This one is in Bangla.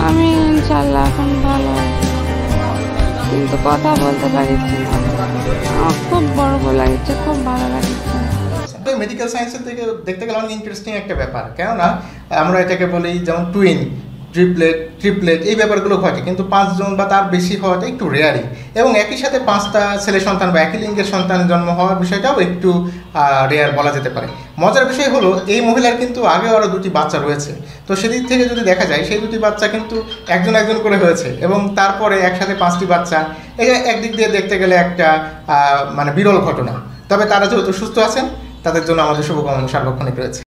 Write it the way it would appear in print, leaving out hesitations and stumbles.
আমি ইনশাল্লাহ এখন ভালো, কিন্তু কথা বলতে পারছি না। আমার খুব গর্ব লাগছে, খুব ভালো লাগছে। মেডিকেল সায়েন্সের থেকে দেখতে গেলে অনেক ইন্টারেস্টিং একটা ব্যাপার, কেননা আমরা এটাকে বলি যেমন টুইন, ট্রিপলেট এই ব্যাপারগুলো ঘটে, কিন্তু 5 জন বা তার বেশি হওয়াটা একটু রেয়ারই, এবং একই সাথে 5টা ছেলে সন্তান বা একই লিঙ্গের সন্তানের জন্ম হওয়ার বিষয়টাও একটু রেয়ার বলা যেতে পারে। মজার বিষয় হলো এই মহিলার কিন্তু আগে আরও 2টি বাচ্চা রয়েছে, তো সেদিক থেকে যদি দেখা যায় সেই 2টি বাচ্চা কিন্তু একজন একজন করে হয়েছে, এবং তারপরে একসাথে 5টি বাচ্চা, এটা একদিক দিয়ে দেখতে গেলে একটা মানে বিরল ঘটনা। তবে তারা যেহেতু সুস্থ আছেন, তাদের জন্য আমাদের শুভকামনা সার্বক্ষণিক রয়েছে।